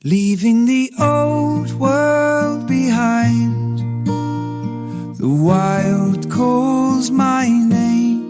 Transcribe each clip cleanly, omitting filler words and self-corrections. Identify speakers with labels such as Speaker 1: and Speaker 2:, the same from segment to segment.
Speaker 1: leaving the old world behind. The wild calls my name.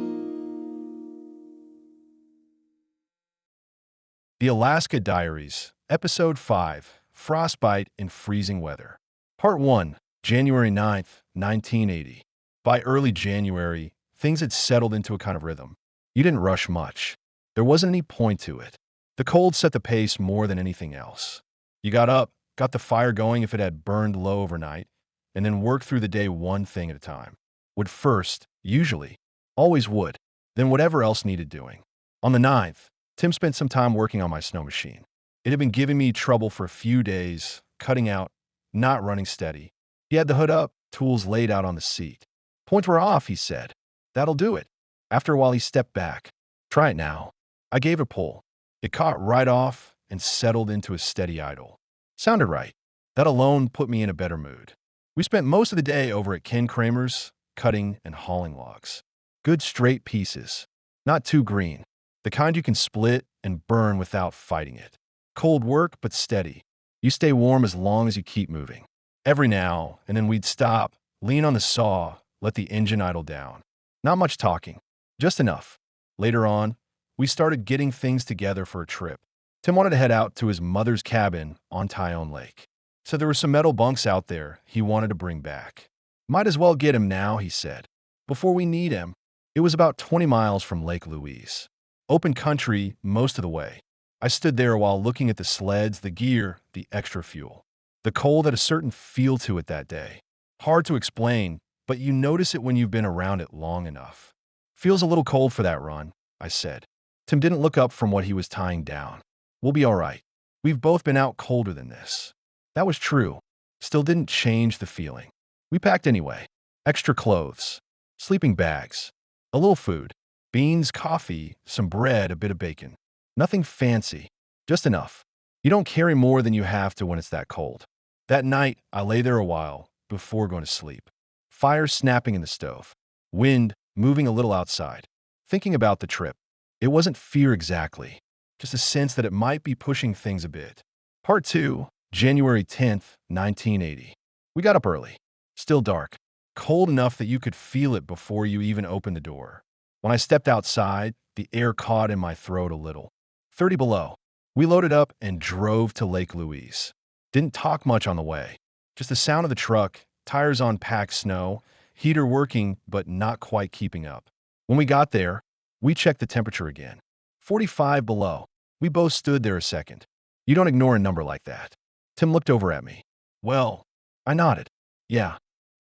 Speaker 2: The Alaska Diaries, Episode 5, Frostbite in Freezing Weather. Part 1, January 9th, 1980. By early January, things had settled into a kind of rhythm. You didn't rush much. There wasn't any point to it. The cold set the pace more than anything else. You got up, got the fire going if it had burned low overnight, and then worked through the day one thing at a time. Would first, usually, always wood, then whatever else needed doing. On the 9th, Tim spent some time working on my snow machine. It had been giving me trouble for a few days, cutting out, not running steady. He had the hood up, tools laid out on the seat. Points were off, he said. That'll do it. After a while, he stepped back. Try it now. I gave a pull. It caught right off and settled into a steady idle. Sounded right. That alone put me in a better mood. We spent most of the day over at Ken Kramer's, cutting and hauling logs. Good straight pieces. Not too green. The kind you can split and burn without fighting it. Cold work, but steady. You stay warm as long as you keep moving. Every now and then we'd stop, lean on the saw, let the engine idle down. Not much talking. Just enough. Later on, we started getting things together for a trip. Tim wanted to head out to his mother's cabin on Tyone Lake. So there were some metal bunks out there he wanted to bring back. Might as well get him now, he said. Before we need him. It was about 20 miles from Lake Louise. Open country most of the way. I stood there while looking at the sleds, the gear, the extra fuel. The cold had a certain feel to it that day. Hard to explain, but you notice it when you've been around it long enough. Feels a little cold for that run, I said. Tim didn't look up from what he was tying down. We'll be all right. We've both been out colder than this. That was true. Still didn't change the feeling. We packed anyway. Extra clothes, sleeping bags, a little food, beans, coffee, some bread, a bit of bacon. Nothing fancy, just enough. You don't carry more than you have to when it's that cold. That night, I lay there a while before going to sleep. Fire snapping in the stove. Wind moving a little outside. Thinking about the trip. It wasn't fear exactly, just a sense that it might be pushing things a bit. Part 2, January 10th, 1980. We got up early. Still dark. Cold enough that you could feel it before you even opened the door. When I stepped outside, the air caught in my throat a little. 30 below. We loaded up and drove to Lake Louise. Didn't talk much on the way. Just the sound of the truck, tires on packed snow, heater working but not quite keeping up. When we got there, we checked the temperature again. 45 below. We both stood there a second. You don't ignore a number like that. Tim looked over at me. Well, I nodded. Yeah.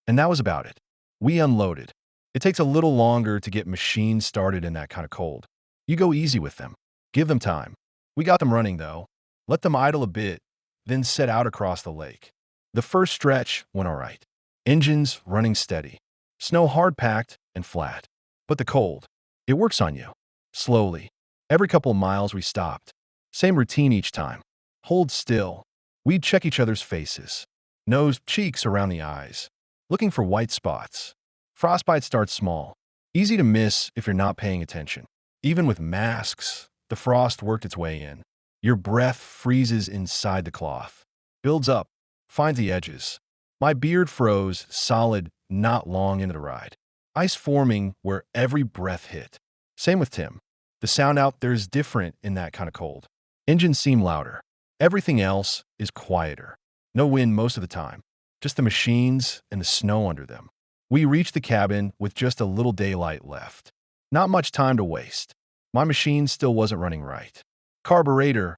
Speaker 2: And that was about it. We unloaded. It takes a little longer to get machines started in that kind of cold. You go easy with them. Give them time. We got them running, though. Let them idle a bit, then set out across the lake. The first stretch went all right. Engines running steady. Snow hard-packed and flat. But the cold, it works on you. Slowly. Every couple of miles we stopped. Same routine each time. Hold still. We'd check each other's faces. Nose, cheeks around the eyes. Looking for white spots. Frostbite starts small. Easy to miss if you're not paying attention. Even with masks, the frost worked its way in. Your breath freezes inside the cloth. Builds up. Finds the edges. My beard froze solid not long into the ride. Ice forming where every breath hit. Same with Tim. The sound out there is different in that kind of cold. Engines seem louder. Everything else is quieter. No wind most of the time. Just the machines and the snow under them. We reached the cabin with just a little daylight left. Not much time to waste. My machine still wasn't running right. Carburetor,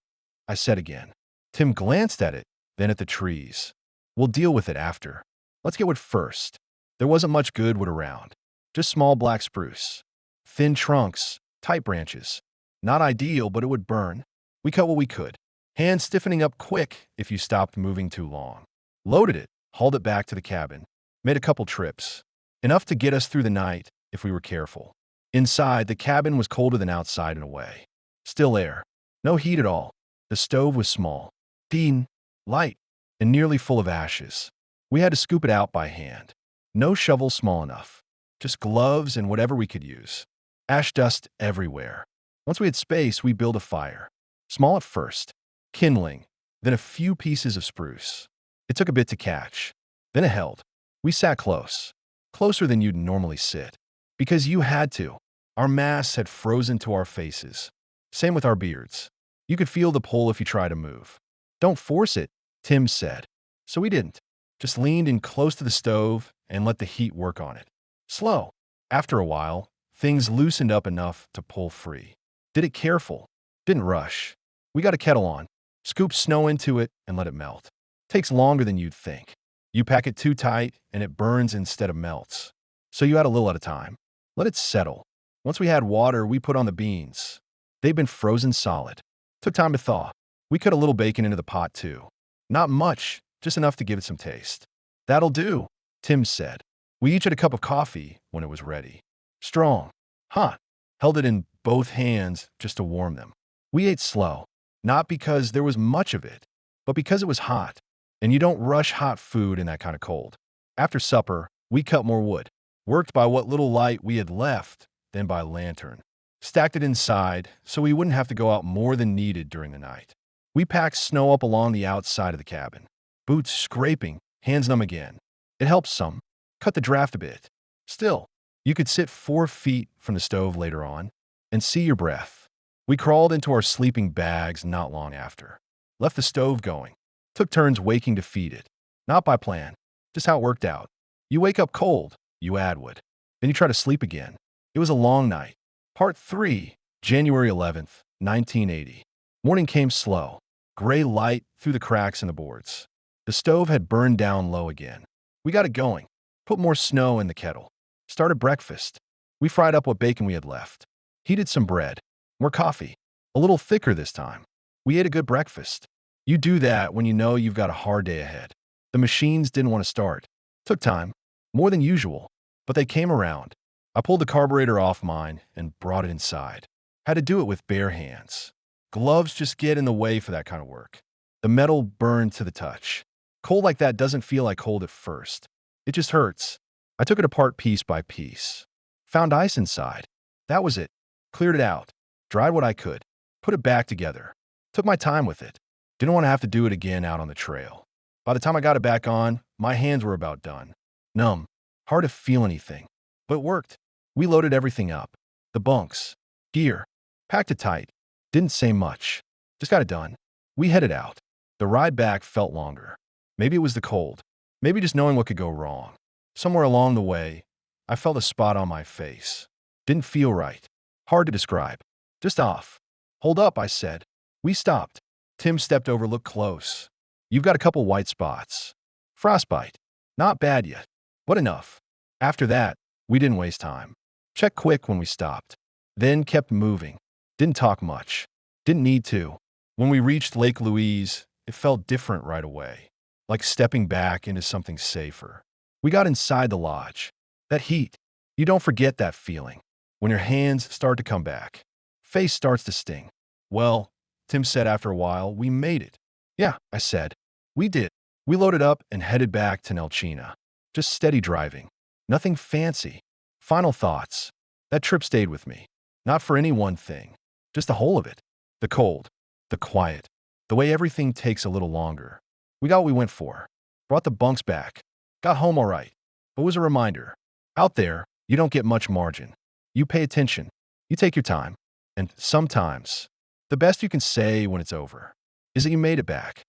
Speaker 2: I said again. Tim glanced at it, then at the trees. We'll deal with it after. Let's get wood first. There wasn't much good wood around. Just small black spruce. Thin trunks, tight branches. Not ideal, but it would burn. We cut what we could. Hands stiffening up quick if you stopped moving too long. Loaded it, hauled it back to the cabin. Made a couple trips. Enough to get us through the night if we were careful. Inside, the cabin was colder than outside in a way. Still air. No heat at all. The stove was small, thin, light, and nearly full of ashes. We had to scoop it out by hand. No shovel small enough. Just gloves and whatever we could use. Ash dust everywhere. Once we had space, we built a fire. Small at first. Kindling. then a few pieces of spruce. It took a bit to catch. Then it held. We sat close, closer than you'd normally sit. Because you had to. Our masks had frozen to our faces. Same with our beards. You could feel the pull if you tried to move. Don't force it, Tim said. So we didn't. Just leaned in close to the stove and let the heat work on it. Slow. After a while, things loosened up enough to pull free. Did it careful. Didn't rush. We got a kettle on, scooped snow into it, and let it melt. Takes longer than you'd think. You pack it too tight, and it burns instead of melts. So you add a little at a time. Let it settle. Once we had water, we put on the beans. They'd been frozen solid. Took time to thaw. We cut a little bacon into the pot, too. Not much, just enough to give it some taste. That'll do, Tim said. We each had a cup of coffee when it was ready. Strong. Hot. Held it in both hands just to warm them. We ate slow, not because there was much of it, but because it was hot. And you don't rush hot food in that kind of cold. After supper, we cut more wood. Worked by what little light we had left, then by lantern. Stacked it inside so we wouldn't have to go out more than needed during the night. We packed snow up along the outside of the cabin. Boots scraping, hands numb again. It helps some. Cut the draft a bit. Still, you could sit 4 feet from the stove later on and see your breath. We crawled into our sleeping bags not long after. Left the stove going. Took turns waking to feed it. Not by plan, just how it worked out. You wake up cold, you add wood. Then you try to sleep again. It was a long night. Part 3, January 11th, 1980. Morning came slow. Gray light through the cracks in the boards. The stove had burned down low again. We got it going. Put more snow in the kettle. Started breakfast. We fried up what bacon we had left. Heated some bread. More coffee. A little thicker this time. We ate a good breakfast. You do that when you know you've got a hard day ahead. The machines didn't want to start. Took time. More than usual. But they came around. I pulled the carburetor off mine and brought it inside. Had to do it with bare hands. Gloves just get in the way for that kind of work. The metal burned to the touch. Cold like that doesn't feel like cold at first. It just hurts. I took it apart piece by piece. Found ice inside. That was it. Cleared it out. Dried what I could. Put it back together. Took my time with it. Didn't want to have to do it again out on the trail. By the time I got it back on, my hands were about done. Numb. Hard to feel anything. But it worked. We loaded everything up. The bunks. Gear. Packed it tight. Didn't say much. Just got it done. We headed out. The ride back felt longer. Maybe it was the cold. Maybe just knowing what could go wrong. Somewhere along the way, I felt a spot on my face. Didn't feel right. Hard to describe. Just off. Hold up, I said. We stopped. Tim stepped over, looked close. You've got a couple white spots. Frostbite. Not bad yet, but enough. After that, we didn't waste time. Checked quick when we stopped. Then kept moving. Didn't talk much. Didn't need to. When we reached Lake Louise, it felt different right away. Like stepping back into something safer. We got inside the lodge. That heat. You don't forget that feeling. When your hands start to come back. Face starts to sting. Well, Tim said after a while, we made it. Yeah, I said. We did. We loaded up and headed back to Nelchina. Just steady driving. Nothing fancy. Final thoughts. That trip stayed with me. Not for any one thing. Just the whole of it. The cold. The quiet. The way everything takes a little longer. We got what we went for. Brought the bunks back. Got home all right. But it was a reminder. Out there, you don't get much margin. You pay attention. You take your time. And sometimes, the best you can say when it's over is that you made it back.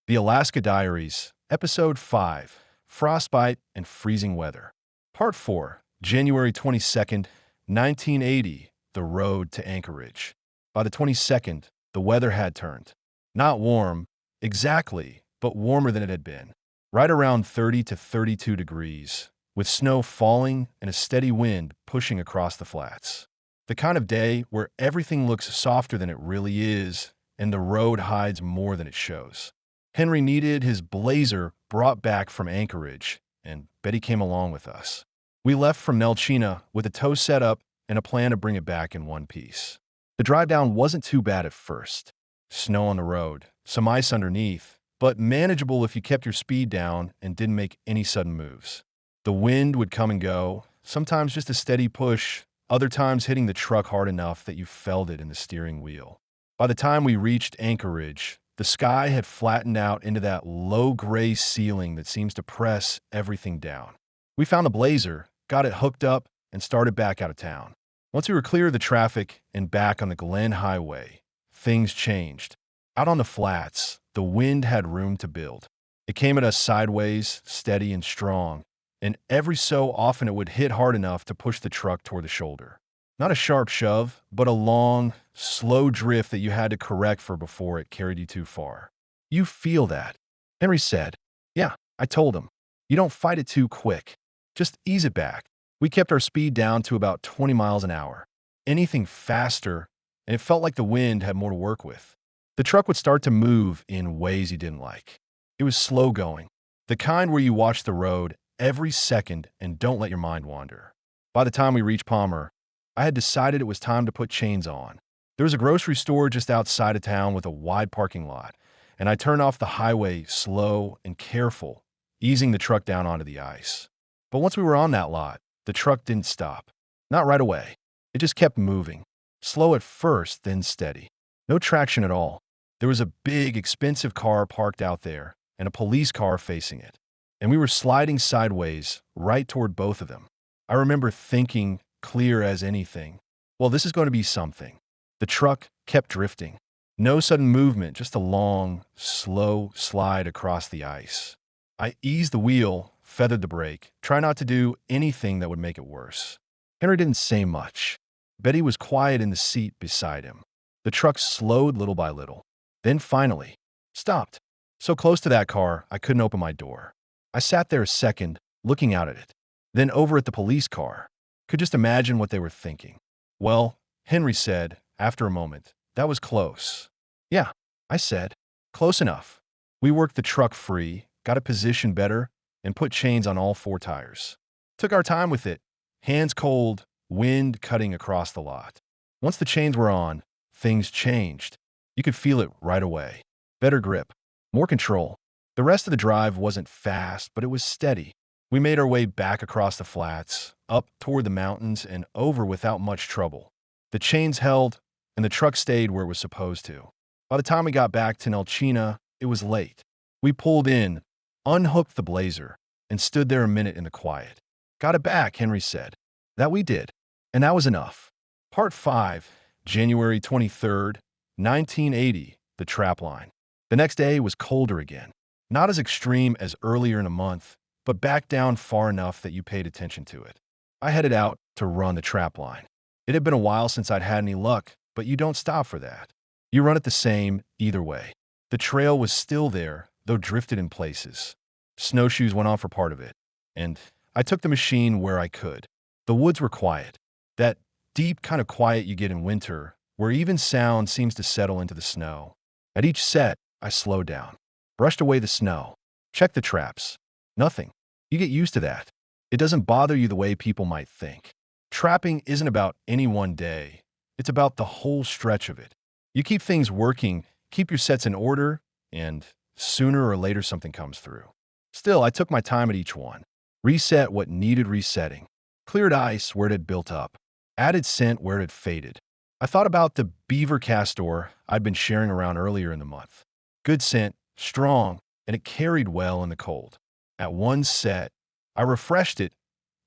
Speaker 2: The Alaska Diaries, Episode 5, Frostbite and Freezing Weather. Part 4, January 22nd, 1980, The Road to Anchorage. By the 22nd, the weather had turned. Not warm, exactly, but warmer than it had been. Right around 30 to 32 degrees, with snow falling and a steady wind pushing across the flats. The kind of day where everything looks softer than it really is, and the road hides more than it shows. Henry needed his blazer brought back from Anchorage, and Betty came along with us. We left from Nelchina with a tow set up and a plan to bring it back in one piece. The drive down wasn't too bad at first. Snow on the road, some ice underneath, but manageable if you kept your speed down and didn't make any sudden moves. The wind would come and go, sometimes just a steady push, other times hitting the truck hard enough that you felt it in the steering wheel. By the time we reached Anchorage, The sky had flattened out into that low gray ceiling that seems to press everything down. We found the blazer, got it hooked up, and started back out of town. Once we were clear of the traffic and back on the Glen Highway, things changed. Out on the flats, the wind had room to build. It came at us sideways, steady and strong, and every so often it would hit hard enough to push the truck toward the shoulder. Not a sharp shove, but a long, slow drift that you had to correct for before it carried you too far. You feel that, Henry said. Yeah, I told him. You don't fight it too quick. Just ease it back. We kept our speed down to about 20 miles an hour. Anything faster, and it felt like the wind had more to work with. The truck would start to move in ways he didn't like. It was slow going, the kind where you watch the road every second and don't let your mind wander. By the time we reached Palmer, I had decided it was time to put chains on. There was a grocery store just outside of town with a wide parking lot, and I turned off the highway slow and careful, easing the truck down onto the ice. But once we were on that lot, the truck didn't stop. Not right away. It just kept moving. Slow at first, then steady. No traction at all. There was a big, expensive car parked out there and a police car facing it. And we were sliding sideways, right toward both of them. I remember thinking, clear as anything, well, this is going to be something. The truck kept drifting. No sudden movement, just a long, slow slide across the ice. I eased the wheel, feathered the brake, try not to do anything that would make it worse. Henry didn't say much. Betty was quiet in the seat beside him. The truck slowed little by little. Then finally, stopped. So close to that car, I couldn't open my door. I sat there a second, looking out at it. Then over at the police car. Could just imagine what they were thinking. Well, Henry said, after a moment, that was close. Yeah, I said, close enough. We worked the truck free, got it positioned better, and put chains on all 4 tires. Took our time with it, hands cold, wind cutting across the lot. Once the chains were on, things changed. You could feel it right away. Better grip, more control. The rest of the drive wasn't fast, but it was steady. We made our way back across the flats, up toward the mountains, and over without much trouble. The chains held, and the truck stayed where it was supposed to. By the time we got back to Nelchina, it was late. We pulled in, unhooked the blazer, and stood there a minute in the quiet. Got it back, Henry said. That we did, and that was enough. Part 5, January 23rd, 1980, the trap line. The next day was colder again. Not as extreme as earlier in the month, but back down far enough that you paid attention to it. I headed out to run the trap line. It had been a while since I'd had any luck, but you don't stop for that. You run it the same either way. The trail was still there, though drifted in places. Snowshoes went on for part of it, and I took the machine where I could. The woods were quiet. That deep kind of quiet you get in winter, where even sound seems to settle into the snow. At each set, I slowed down, brushed away the snow, checked the traps. Nothing. You get used to that. It doesn't bother you the way people might think. Trapping isn't about any one day. It's about the whole stretch of it. You keep things working, keep your sets in order, and sooner or later something comes through. Still, I took my time at each one. Reset what needed resetting. Cleared ice where it had built up. Added scent where it had faded. I thought about the beaver castor I'd been sharing around earlier in the month. Good scent, strong, and it carried well in the cold. At one set, I refreshed it,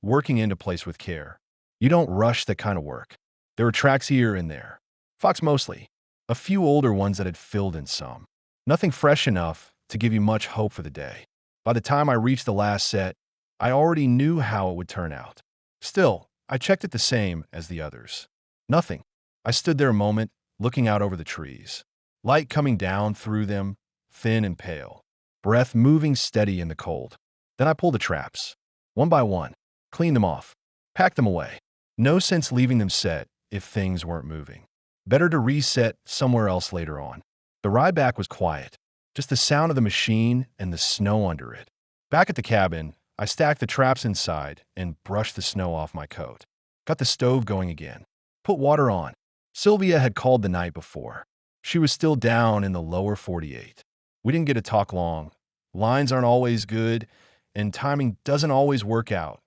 Speaker 2: working into place with care. You don't rush that kind of work. There were tracks here and there. Fox mostly. A few older ones that had filled in some. Nothing fresh enough to give you much hope for the day. By the time I reached the last set, I already knew how it would turn out. Still, I checked it the same as the others. Nothing. I stood there a moment, looking out over the trees. Light coming down through them, thin and pale. Breath moving steady in the cold. Then I pulled the traps. One by one. Cleaned them off. Packed them away. No sense leaving them set if things weren't moving. Better to reset somewhere else later on. The ride back was quiet. Just the sound of the machine and the snow under it. Back at the cabin, I stacked the traps inside and brushed the snow off my coat. Got the stove going again. Put water on. Sylvia had called the night before. She was still down in the lower 48. We didn't get to talk long. Lines aren't always good, and timing doesn't always work out.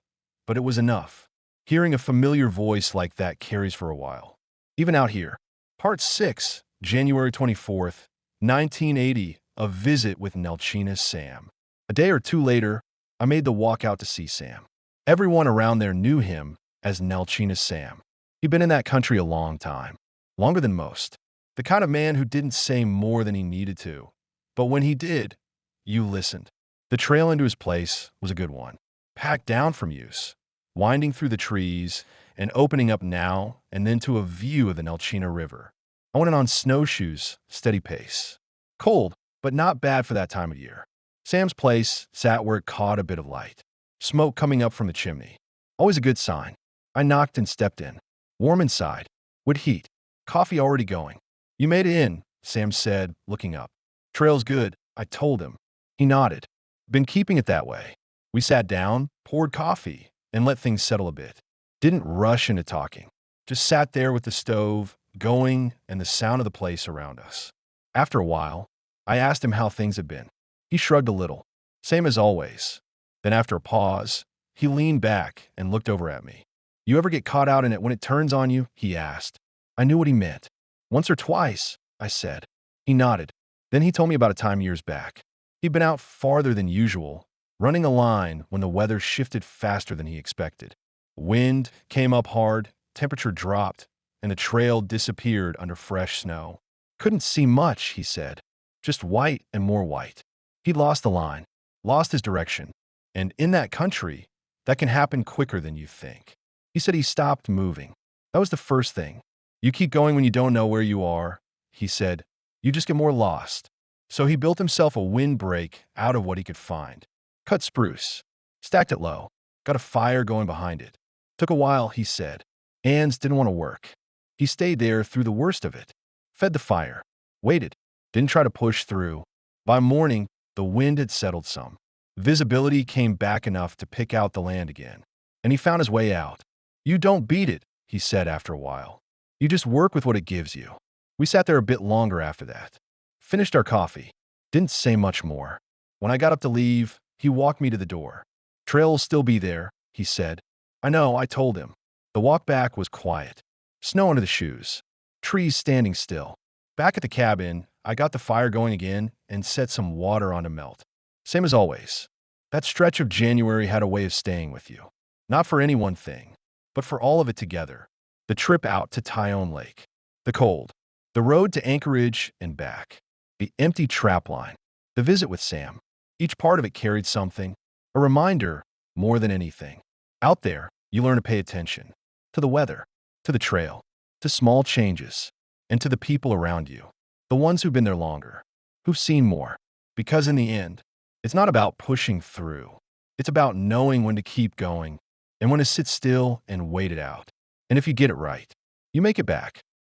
Speaker 2: But it was enough. Hearing a familiar voice like that carries for a while. Even out here. Part 6, January 24th, 1980, a visit with Nelchina Sam. A day or two later, I made the walk out to see Sam. Everyone around there knew him as Nelchina Sam. He'd been in that country a long time, longer than most. The kind of man who didn't say more than he needed to. But when he did, you listened. The trail into his place was a good one, packed down from use, winding through the trees and opening up now and then to a view of the Nelchina River. I went in on snowshoes, steady pace. Cold, but not bad for that time of year. Sam's place sat where it caught a bit of light. Smoke coming up from the chimney. Always a good sign. I knocked and stepped in. Warm inside. With heat. Coffee already going. "You made it in," Sam said, looking up. "Trail's good," I told him. He nodded. "Been keeping it that way." We sat down, poured coffee, and let things settle a bit. Didn't rush into talking. Just sat there with the stove going and the sound of the place around us. After a while, I asked him how things had been. He shrugged a little. Same as always. Then after a pause, he leaned back and looked over at me. "You ever get caught out in it when it turns on you?" he asked. I knew what he meant. "Once or twice," I said. He nodded. Then he told me about a time years back. He'd been out farther than usual, running a line when the weather shifted faster than he expected. Wind came up hard, temperature dropped, and the trail disappeared under fresh snow. Couldn't see much, he said. Just white and more white. He'd lost the line, lost his direction. And in that country, that can happen quicker than you think. He said he stopped moving. That was the first thing. You keep going when you don't know where you are, he said. You just get more lost. So he built himself a windbreak out of what he could find. Cut spruce. Stacked it low. Got a fire going behind it. Took a while, he said. Hands didn't want to work. He stayed there through the worst of it. Fed the fire. Waited. Didn't try to push through. By morning, the wind had settled some. Visibility came back enough to pick out the land again. And he found his way out. You don't beat it, he said after a while. You just work with what it gives you. We sat there a bit longer after that. Finished our coffee. Didn't say much more. When I got up to leave, he walked me to the door. Trail will still be there, he said. I know, I told him. The walk back was quiet. Snow under the shoes. Trees standing still. Back at the cabin, I got the fire going again and set some water on to melt. Same as always. That stretch of January had a way of staying with you. Not for any one thing, but for all of it together. The trip out to Tyone Lake. The cold. The road to Anchorage and back. The empty trap line. The visit with Sam. Each part of it carried something. A reminder more than anything. Out there, you learn to pay attention. To the weather. To the trail. To small changes. And to the people around you. The ones who've been there longer. Who've seen more. Because in the end, it's not about pushing through. It's about knowing when to keep going and when to sit still and wait it out. And if you get it right, you make it back.